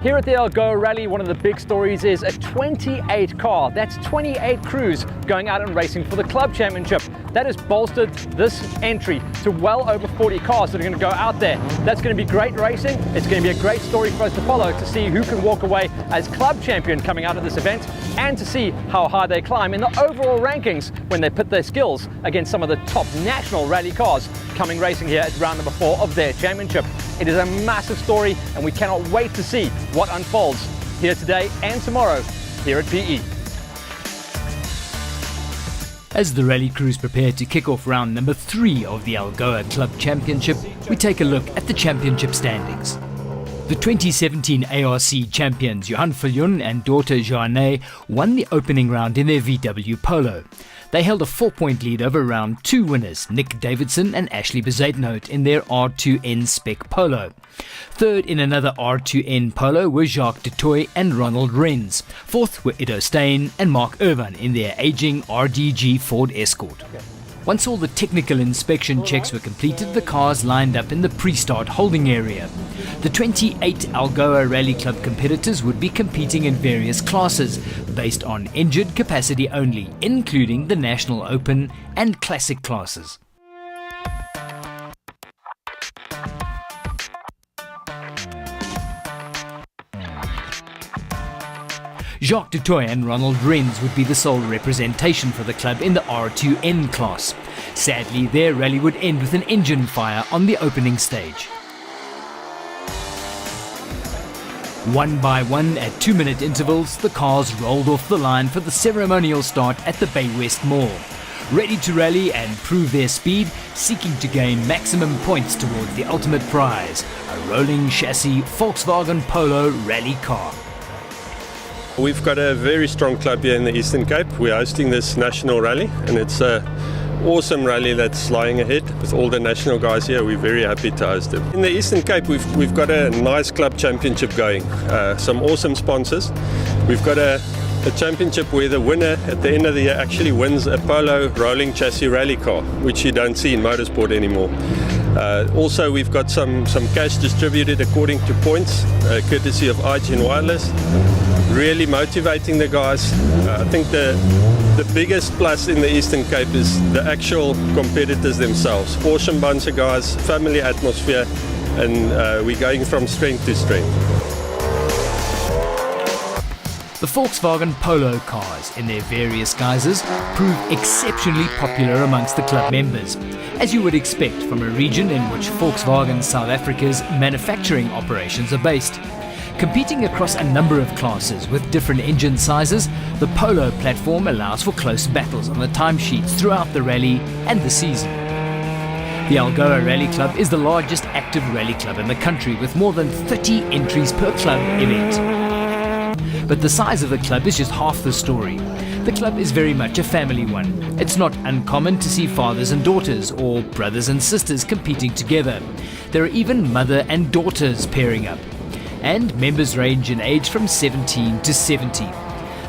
Here at the Algoa Rally, one of the big stories is a 28 car. That's 28 crews going out and racing for the club championship. That has bolstered this entry to well over 40 cars that are going to go out there. That's going to be great racing. It's going to be a great story for us to follow to see who can walk away as club champion coming out of this event, and to see how high they climb in the overall rankings when they put their skills against some of the top national rally cars coming racing here at round number 4 of their championship. It is a massive story, and we cannot wait to see what unfolds here today and tomorrow here at PE. As the rally crews prepare to kick off round number 3 of the Algoa Club Championship, we take a look at the championship standings. The 2017 ARC champions Johan Viljoen and daughter Joanne won the opening round in their VW Polo. They held a 4-point lead over round 2 winners Nick Davidson and Ashley Bezuidenhout in their R2N Spec Polo. Third in another R2N Polo were Jacques de Toy and Ronald Renz. Fourth were Ido Steyn and Mark Irvan in their aging RDG Ford Escort. Once all the technical inspection checks were completed, the cars lined up in the pre-start holding area. The 28 Algoa Rally Club competitors would be competing in various classes based on engine capacity only, including the National Open and Classic classes. Jacques de Toy and Ronald Renz would be the sole representation for the club in the R2N class. Sadly, their rally would end with an engine fire on the opening stage. One by one, at 2-minute intervals, the cars rolled off the line for the ceremonial start at the Bay West Mall, ready to rally and prove their speed, seeking to gain maximum points towards the ultimate prize, a rolling chassis Volkswagen Polo rally car. We've got a very strong club here in the Eastern Cape. We're hosting this national rally, and it's an awesome rally that's lying ahead with all the national guys here. We're very happy to host it. In the Eastern Cape, we've got a nice club championship going. Some awesome sponsors. We've got a championship where the winner at the end of the year actually wins a Polo rolling chassis rally car, which you don't see in motorsport anymore. Also, we've got some cash distributed according to points, courtesy of IGN Wireless. Really motivating the guys. I think the biggest plus in the Eastern Cape is the actual competitors themselves. Awesome bunch of guys, family atmosphere, and we're going from strength to strength. The Volkswagen Polo cars, in their various guises, prove exceptionally popular amongst the club members, as you would expect from a region in which Volkswagen South Africa's manufacturing operations are based. Competing across a number of classes with different engine sizes, the Polo platform allows for close battles on the timesheets throughout the rally and the season. The Algoa Rally Club is the largest active rally club in the country, with more than 30 entries per club event. But the size of the club is just half the story. The club is very much a family one. It's not uncommon to see fathers and daughters or brothers and sisters competing together. There are even mother and daughters pairing up. And members range in age from 17 to 70.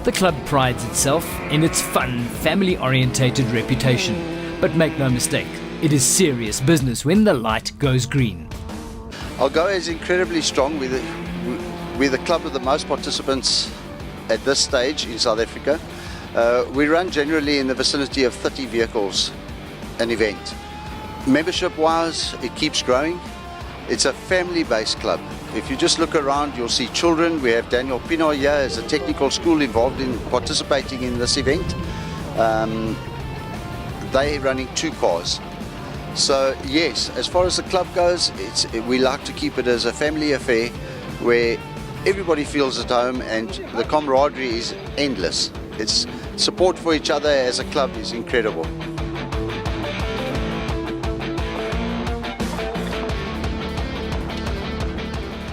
The club prides itself in its fun, family-orientated reputation. But make no mistake, it is serious business when the light goes green. Algoa is incredibly strong. We're the club with the most participants at this stage in South Africa. We run generally in the vicinity of 30 vehicles an event. Membership-wise, it keeps growing. It's a family-based club. If you just look around, you'll see children. We have Daniel Pino here as a technical school involved in participating in this event. They're running 2 cars. So yes, as far as the club goes, we like to keep it as a family affair where everybody feels at home and the camaraderie is endless. It's support for each other as a club is incredible.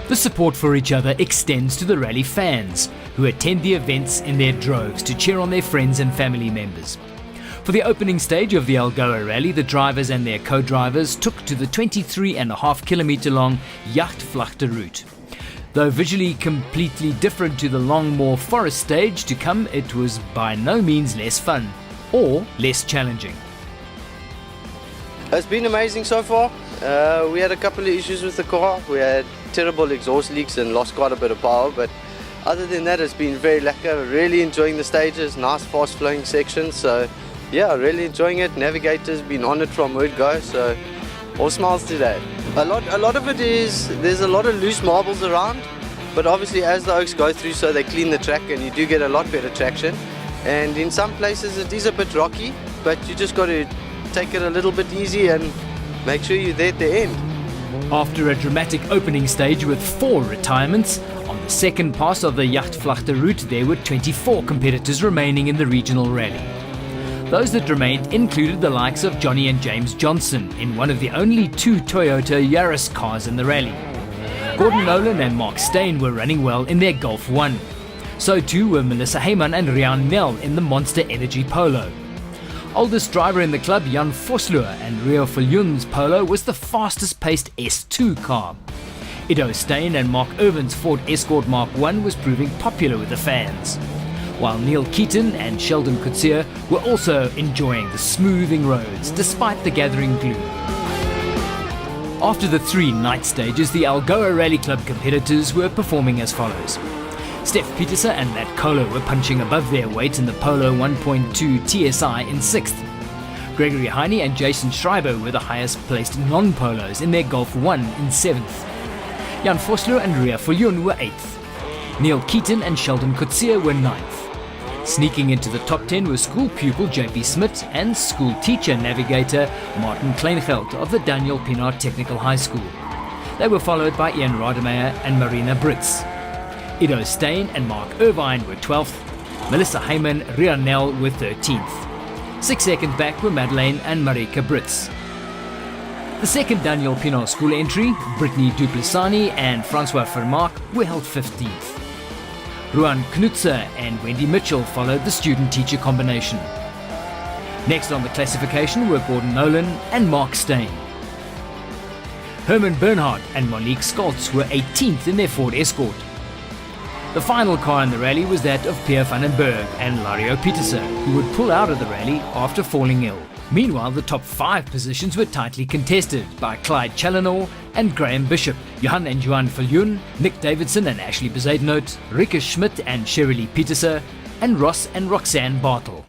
The support for each other extends to the rally fans, who attend the events in their droves to cheer on their friends and family members. For the opening stage of the Algoa Rally, the drivers and their co-drivers took to the 23.5 kilometre long Jachtvlachte route. Though visually completely different to the long, more forest stage to come, it was by no means less fun or less challenging. It's been amazing so far. We had a couple of issues with the car. We had terrible exhaust leaks and lost quite a bit of power, but other than that, it's been very lekker. Really enjoying the stages, nice fast flowing sections. So yeah, really enjoying it. Navigator's been on it from word go, so all smiles today. A lot of it is, there's a lot of loose marbles around, but obviously as the oaks go through, so they clean the track and you do get a lot better traction. And in some places it is a bit rocky, but you just got to take it a little bit easy and make sure you're there at the end. After a dramatic opening stage with 4 retirements, on the second pass of the Jachtvlachte route there were 24 competitors remaining in the regional rally. Those that remained included the likes of Johnny and James Johnson in one of the only 2 Toyota Yaris cars in the rally. Gordon Nolan and Mark Steyn were running well in their Golf 1. So too were Melissa Heyman and Rian Nel in the Monster Energy Polo. Oldest driver in the club, Jan Vosloo, and Rio Viljoen's Polo was the fastest paced S2 car. Ido Steyn and Mark Irvin's Ford Escort Mark I was proving popular with the fans, while Neil Keaton and Sheldon Kutsia were also enjoying the smoothing roads despite the gathering gloom. After the 3 night stages, the Algoa Rally Club competitors were performing as follows. Steph Pieterse and Matt Kohler were punching above their weight in the Polo 1.2 TSI in 6th. Gregory Heine and Jason Schreiber were the highest placed non-polos in their Golf 1 in 7th. Jan Vosloo and Ria Viljoen were 8th. Neil Keaton and Sheldon Kutsia were 9th. Sneaking into the top 10 were school pupil JP Smit and school teacher navigator Martin Kleingeld of the Daniel Pienaar Technical High School. They were followed by Ian Rademeyer and Marina Brits. Ido Steyn and Mark Irvine were 12th, Melissa Heyman, Ria Nel were 13th. 6 seconds back were Madeleine and Marika Brits. The second Daniel Pienaar school entry, Brittany Duplisani and Francois Vermaak, were held 15th. Ruan Knutzer and Wendy Mitchell followed the student-teacher combination. Next on the classification were Gordon Nolan and Mark Steyn. Herman Bernhard and Monique Skoltz were 18th in their Ford Escort. The final car in the rally was that of Pierre van den Berg and Lario Pieterse, who would pull out of the rally after falling ill. Meanwhile, the top 5 positions were tightly contested by Clyde Challenor and Graham Bishop, Johan and Johan Viljoen, Nick Davidson and Ashley Bezuidenhout, Rika Schmidt and Shirley Pieterse, and Ross and Roxanne Bartel.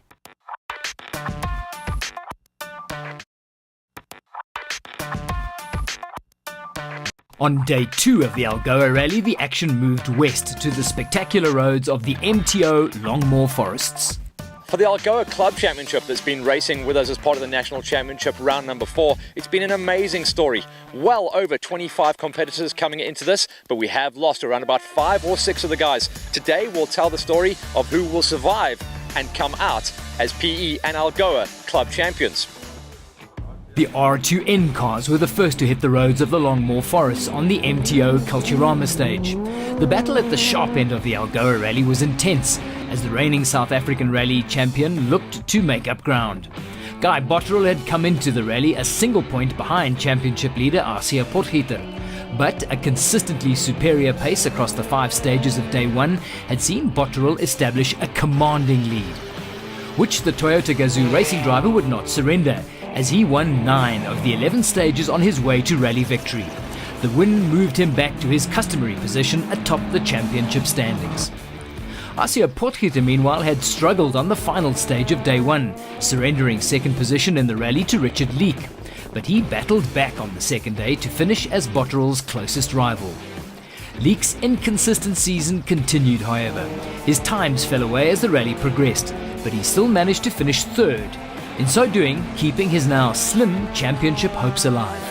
On day 2 of the Algoa Rally, the action moved west to the spectacular roads of the MTO Longmore Forests. For the Algoa Club Championship that's been racing with us as part of the National Championship round number 4, it's been an amazing story. Well over 25 competitors coming into this, but we have lost around about 5 or 6 of the guys. Today we'll tell the story of who will survive and come out as PE and Algoa Club champions. The R2N cars were the first to hit the roads of the Longmore Forests on the MTO Culturama stage. The battle at the sharp end of the Algoa Rally was intense, as the reigning South African rally champion looked to make up ground. Guy Botterill had come into the rally a single point behind championship leader Arcia Potgieter, but a consistently superior pace across the 5 stages of day 1 had seen Botterill establish a commanding lead, which the Toyota Gazoo racing driver would not surrender, as he won 9 of the 11 stages on his way to rally victory. The win moved him back to his customary position atop the championship standings. Arcia Potgieter, meanwhile, had struggled on the final stage of day 1, surrendering second position in the rally to Richard Leake, but he battled back on the second day to finish as Botterill's closest rival. Leake's inconsistent season continued, however. His times fell away as the rally progressed, but he still managed to finish 3rd, in so doing keeping his now slim championship hopes alive.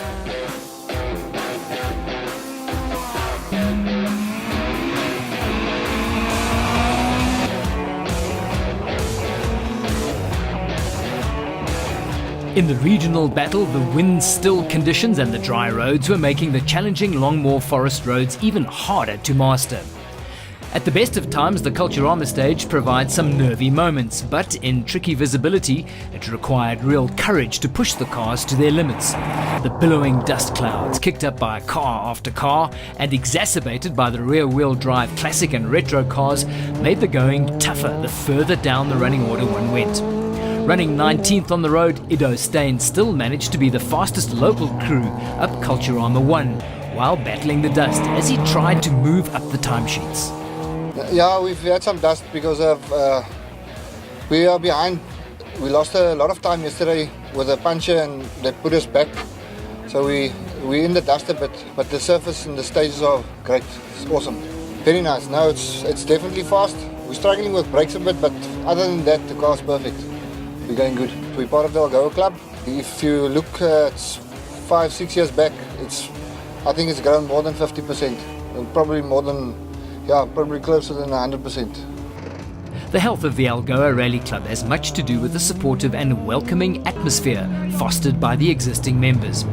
In the regional battle, the wind-still conditions and the dry roads were making the challenging Longmore Forest roads even harder to master. At the best of times, the Culturama stage provides some nervy moments, but in tricky visibility, it required real courage to push the cars to their limits. The billowing dust clouds, kicked up by car after car and exacerbated by the rear-wheel drive classic and retro cars, made the going tougher the further down the running order one went. Running 19th on the road, Ido Steyn still managed to be the fastest local crew up Culturama 1, while battling the dust as he tried to move up the timesheets. Yeah, we've had some dust because of we are behind. We lost a lot of time yesterday with a puncher and that put us back. So we're in the dust a bit, but the surface and the stages are great. It's awesome. Very nice. Now it's definitely fast. We're struggling with brakes a bit, but other than that, the car's perfect. We're going good. We're part of the Algoa Club. If you look 5-6 years back, I think it's grown more than 50%. Probably more than, probably closer than 100%. The health of the Algoa Rally Club has much to do with the supportive and welcoming atmosphere fostered by the existing members.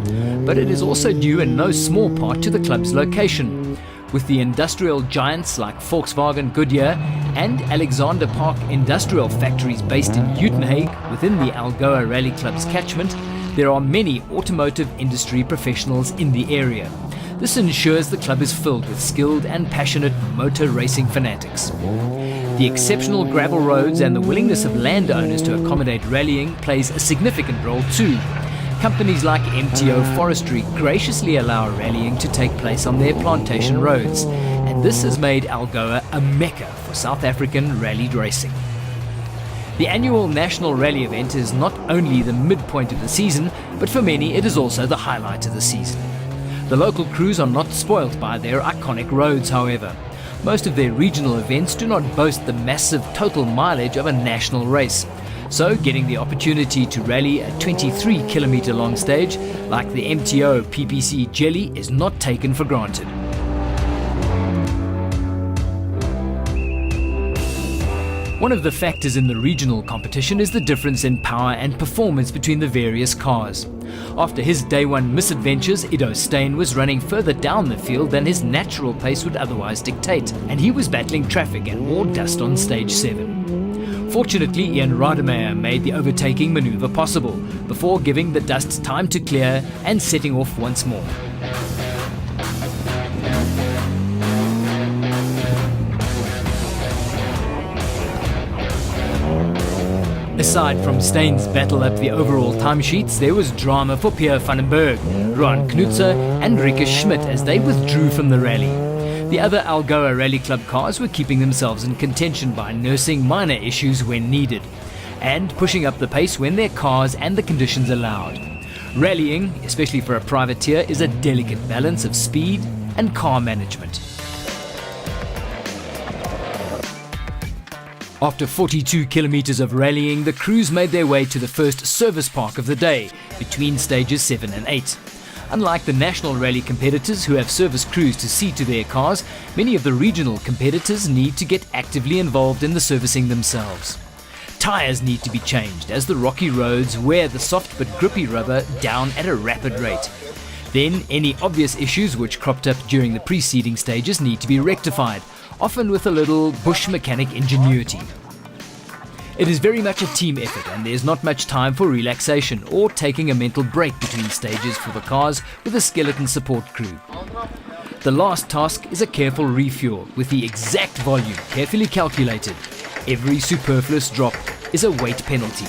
But it is also due in no small part to the club's location. With the industrial giants like Volkswagen, Goodyear and Alexander Park industrial factories based in Uitenhage within the Algoa Rally Club's catchment, there are many automotive industry professionals in the area. This ensures the club is filled with skilled and passionate motor racing fanatics. The exceptional gravel roads and the willingness of landowners to accommodate rallying plays a significant role too. Companies like MTO Forestry graciously allow rallying to take place on their plantation roads, and this has made Algoa a mecca for South African rallied racing. The annual National Rally event is not only the midpoint of the season, but for many it is also the highlight of the season. The local crews are not spoilt by their iconic roads, however. Most of their regional events do not boast the massive total mileage of a national race. So getting the opportunity to rally a 23-kilometre long stage like the MTO PPC Jelly is not taken for granted. One of the factors in the regional competition is the difference in power and performance between the various cars. After his day one misadventures, Ido Steyn was running further down the field than his natural pace would otherwise dictate, and he was battling traffic and more dust on stage 7. Fortunately, Ian Rademacher made the overtaking manoeuvre possible, before giving the dust time to clear and setting off once more. Aside from Steyn's battle up the overall timesheets, there was drama for Pierre van den Berg, Ron Knutzer and Rieke Schmidt as they withdrew from the rally. The other Algoa Rally Club cars were keeping themselves in contention by nursing minor issues when needed, and pushing up the pace when their cars and the conditions allowed. Rallying, especially for a privateer, is a delicate balance of speed and car management. After 42 kilometers of rallying, the crews made their way to the first service park of the day, between stages 7 and 8. Unlike the national rally competitors who have service crews to see to their cars, many of the regional competitors need to get actively involved in the servicing themselves. Tyres need to be changed as the rocky roads wear the soft but grippy rubber down at a rapid rate. Then any obvious issues which cropped up during the preceding stages need to be rectified, often with a little bush mechanic ingenuity. It is very much a team effort and there's not much time for relaxation or taking a mental break between stages for the cars with a skeleton support crew. The last task is a careful refuel with the exact volume carefully calculated. Every superfluous drop is a weight penalty.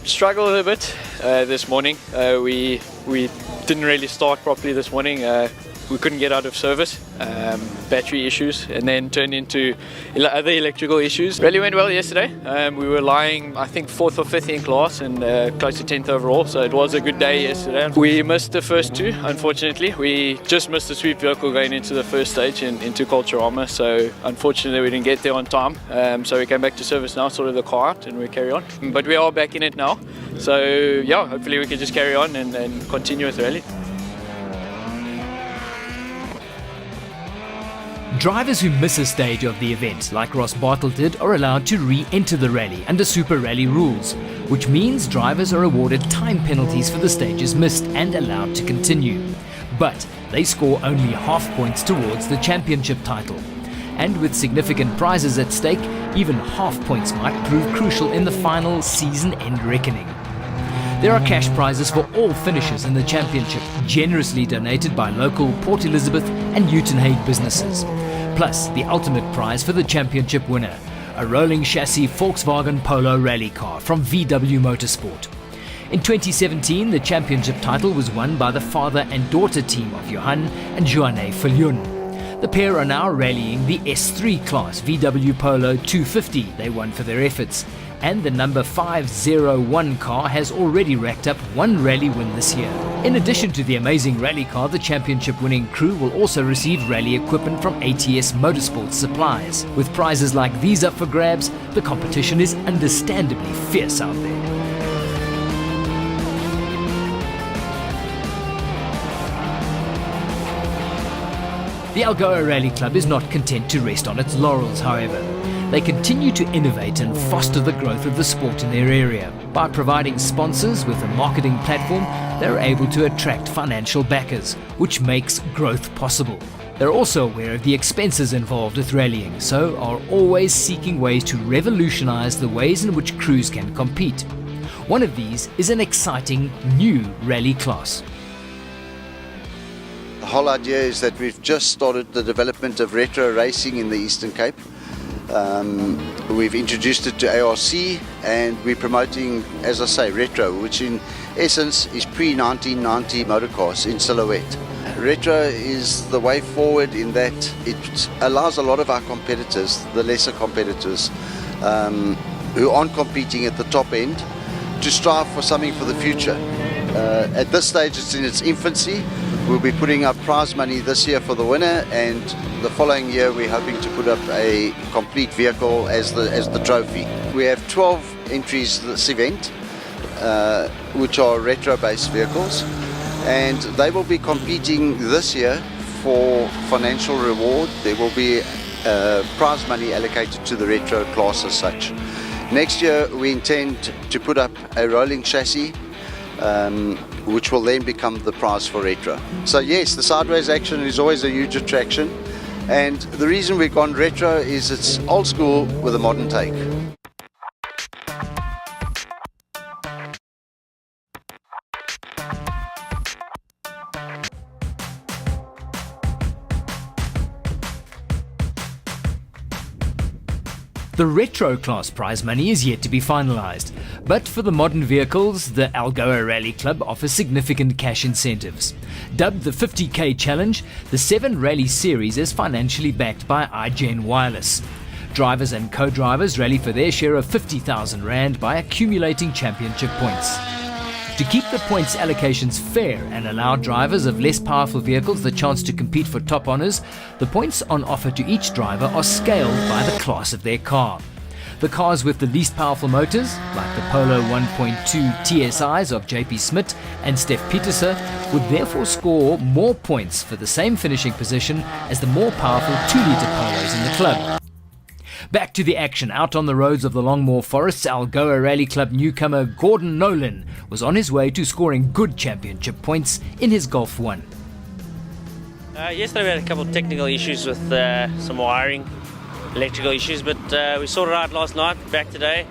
Struggled a bit this morning. We didn't really start properly this morning. We couldn't get out of service, battery issues, and then turned into other electrical issues. Really went well yesterday. We were lying, I think, 4th or 5th in class and close to 10th overall, so it was a good day yesterday. We missed the first two, unfortunately. We just missed the sweep vehicle going into the first stage into Culturama, so unfortunately we didn't get there on time. So we came back to service now, sorted the car out, and we carry on. But we are back in it now, so yeah, hopefully we can just carry on and continue with the rally. Drivers who miss a stage of the event, like Ross Bartle did, are allowed to re-enter the rally under Super Rally rules, which means drivers are awarded time penalties for the stages missed and allowed to continue. But they score only half points towards the championship title. And with significant prizes at stake, even half points might prove crucial in the final season-end reckoning. There are cash prizes for all finishers in the championship, generously donated by local Port Elizabeth and Uitenhage businesses. Plus, the ultimate prize for the championship winner, a rolling chassis Volkswagen Polo rally car from VW Motorsport. In 2017, the championship title was won by the father and daughter team of Johan and Joanne Viljoen. The pair are now rallying the S3 class VW Polo 250 they won for their efforts, and the number 501 car has already racked up one rally win this year. In addition to the amazing rally car, the championship winning crew will also receive rally equipment from ATS Motorsports Supplies. With prizes like these up for grabs, the competition is understandably fierce out there. The Algoa Rally Club is not content to rest on its laurels, however. They continue to innovate and foster the growth of the sport in their area. By providing sponsors with a marketing platform, they're able to attract financial backers, which makes growth possible. They're also aware of the expenses involved with rallying, so are always seeking ways to revolutionize the ways in which crews can compete. One of these is an exciting new rally class. The whole idea is that we've just started the development of retro racing in the Eastern Cape. We've introduced it to ARC, and we're promoting, as I say, retro, which in essence is pre-1990 motorcars in silhouette. Retro is the way forward in that it allows a lot of our competitors, the lesser competitors, who aren't competing at the top end, to strive for something for the future. At this stage, it's in its infancy. We'll be putting up prize money this year for the winner, and the following year we're hoping to put up a complete vehicle as the trophy. We have 12 entries this event, which are retro-based vehicles, and they will be competing this year for financial reward. There will be prize money allocated to the retro class as such. Next year we intend to put up a rolling chassis, which will then become the prize for retro. So yes, the sideways action is always a huge attraction, and the reason we've gone retro is it's old school with a modern take. The retro class prize money is yet to be finalised, but for the modern vehicles, the Algoa Rally Club offers significant cash incentives. Dubbed the 50k Challenge, the 7 Rally Series is financially backed by iGen Wireless. Drivers and co-drivers rally for their share of 50,000 Rand by accumulating championship points. To keep the points allocations fair and allow drivers of less powerful vehicles the chance to compete for top honours, the points on offer to each driver are scaled by the class of their car. The cars with the least powerful motors, like the Polo 1.2 TSIs of JP Smith and Steph Pieterse, would therefore score more points for the same finishing position as the more powerful 2-litre Polos in the club. Back to the action. Out on the roads of the Longmore Forests, Algoa Rally Club newcomer Gordon Nolan was on his way to scoring good championship points in his Golf 1. Yesterday we had a couple of technical issues with some wiring, electrical issues, but we sorted out last night, back today,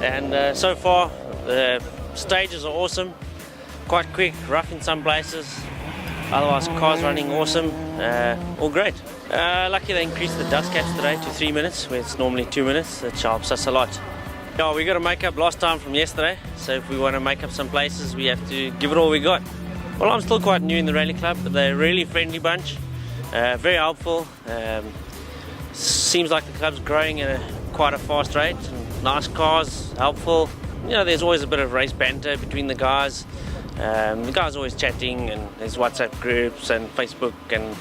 and so far the stages are awesome, quite quick, rough in some places, otherwise cars running awesome, all great. Lucky they increased the dust caps today to 3 minutes, where it's normally 2 minutes. That helps us a lot. Yeah, we got to make up lost time from yesterday, so if we want to make up some places, we have to give it all we got. Well, I'm still quite new in the rally club, but they're a really friendly bunch, very helpful. Seems like the club's growing at quite a fast rate. Nice cars, helpful. You know, there's always a bit of race banter between the guys. The guys are always chatting, and there's WhatsApp groups and Facebook, and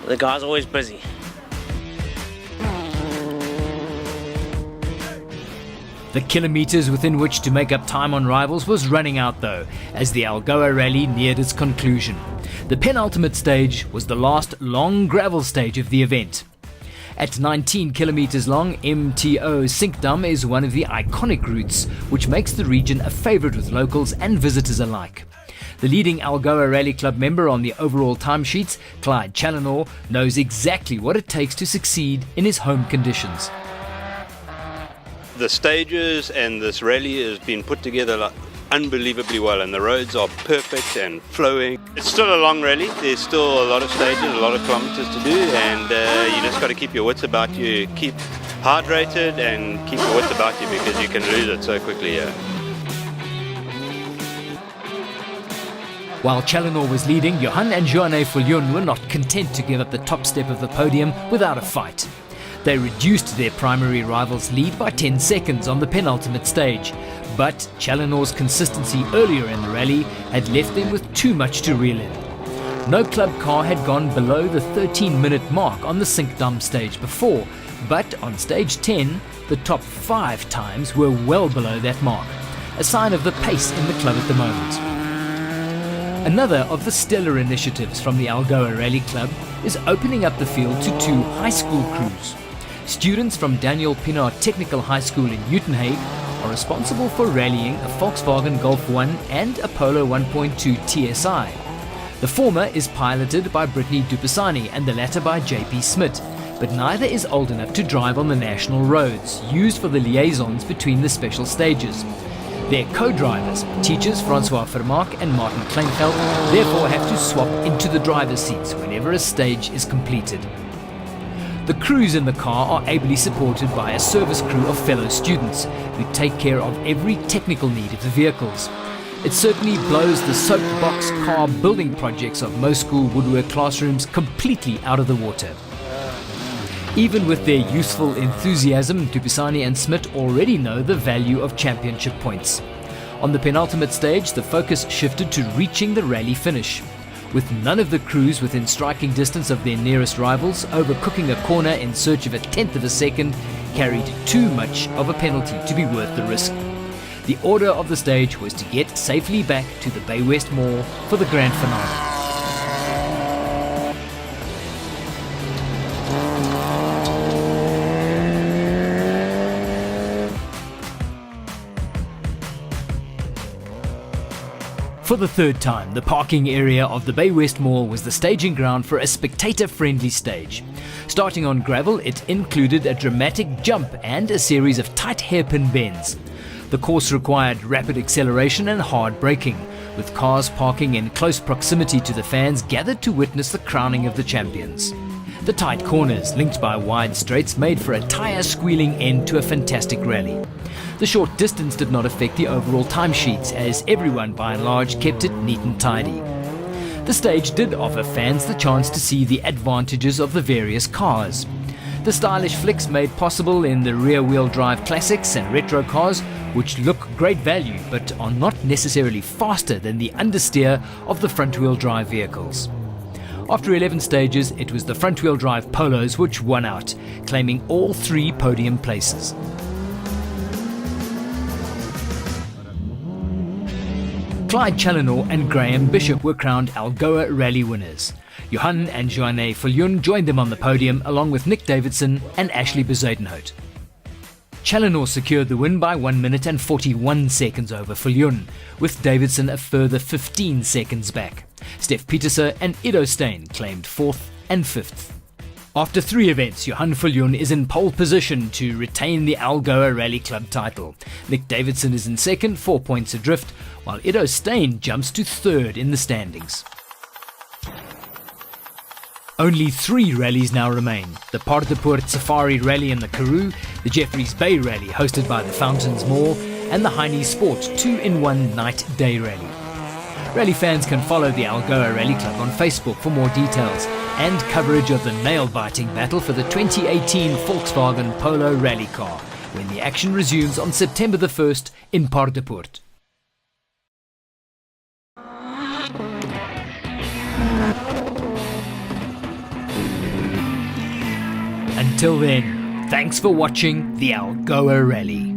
the guys are always busy. The kilometres within which to make up time on rivals was running out though, as the Algoa Rally neared its conclusion. The penultimate stage was the last long gravel stage of the event. At 19 kilometres long, MTO Sinkdam is one of the iconic routes, which makes the region a favourite with locals and visitors alike. The leading Algoa Rally Club member on the overall timesheets, Clyde Challenor, knows exactly what it takes to succeed in his home conditions. The stages and this rally has been put together unbelievably well, and the roads are perfect and flowing. It's still a long rally. There's still a lot of stages, a lot of kilometers to do, and you just got to keep your wits about you, keep hydrated and keep your wits about you, because you can lose it so quickly here. While Challenor was leading, Johan and Joanne Viljoen were not content to give up the top step of the podium without a fight. They reduced their primary rival's lead by 10 seconds on the penultimate stage, but Challenor's consistency earlier in the rally had left them with too much to reel in. No club car had gone below the 13-minute mark on the Sinkdam stage before, but on stage 10, the top 5 times were well below that mark, a sign of the pace in the club at the moment. Another of the stellar initiatives from the Algoa Rally Club is opening up the field to 2 high school crews. Students from Daniel Pienaar Technical High School in Uitenhage are responsible for rallying a Volkswagen Golf 1 and a Polo 1.2 TSI. The former is piloted by Brittany Dupisani and the latter by JP Smit, but neither is old enough to drive on the national roads used for the liaisons between the special stages. Their co-drivers, teachers Francois Vermaak and Martin Kleinveld, therefore have to swap into the driver's seats whenever a stage is completed. The crews in the car are ably supported by a service crew of fellow students who take care of every technical need of the vehicles. It certainly blows the soapbox car building projects of most school woodwork classrooms completely out of the water. Even with their youthful enthusiasm, Dupisani and Smit already know the value of championship points. On the penultimate stage, the focus shifted to reaching the rally finish. With none of the crews within striking distance of their nearest rivals, overcooking a corner in search of a tenth of a second carried too much of a penalty to be worth the risk. The order of the stage was to get safely back to the Bay West Mall for the grand finale. For the third time, the parking area of the Bay West Mall was the staging ground for a spectator-friendly stage. Starting on gravel, it included a dramatic jump and a series of tight hairpin bends. The course required rapid acceleration and hard braking, with cars parking in close proximity to the fans gathered to witness the crowning of the champions. The tight corners, linked by wide straights, made for a tire-squealing end to a fantastic rally. The short distance did not affect the overall timesheets, as everyone by and large kept it neat and tidy. The stage did offer fans the chance to see the advantages of the various cars. The stylish flicks made possible in the rear-wheel drive classics and retro cars, which look great value but are not necessarily faster than the understeer of the front-wheel drive vehicles. After 11 stages, it was the front-wheel drive Polos which won out, claiming all 3 podium places. Clyde Challenor and Graham Bishop were crowned Algoa Rally winners. Johan and Joanne Viljoen joined them on the podium along with Nick Davidson and Ashley Bezuidenhout. Challenor secured the win by 1 minute and 41 seconds over Viljoen, with Davidson a further 15 seconds back. Stef Pieterse and Ido Steyn claimed 4th and 5th. After 3 events, Johan Viljoen is in pole position to retain the Algoa Rally Club title. Nick Davidson is in 2nd, 4 points adrift, while Ido Steyn jumps to 3rd in the standings. Only 3 rallies now remain: the Paardepoort Safari Rally in the Karoo, the Jeffreys Bay Rally hosted by the Fountains Mall, and the Heine Sport 2-in-1 night-day rally. Rally fans can follow the Algoa Rally Club on Facebook for more details and coverage of the nail-biting battle for the 2018 Volkswagen Polo Rally car, when the action resumes on September the 1st in Paardepoort. Until then, thanks for watching the Algoa Rally.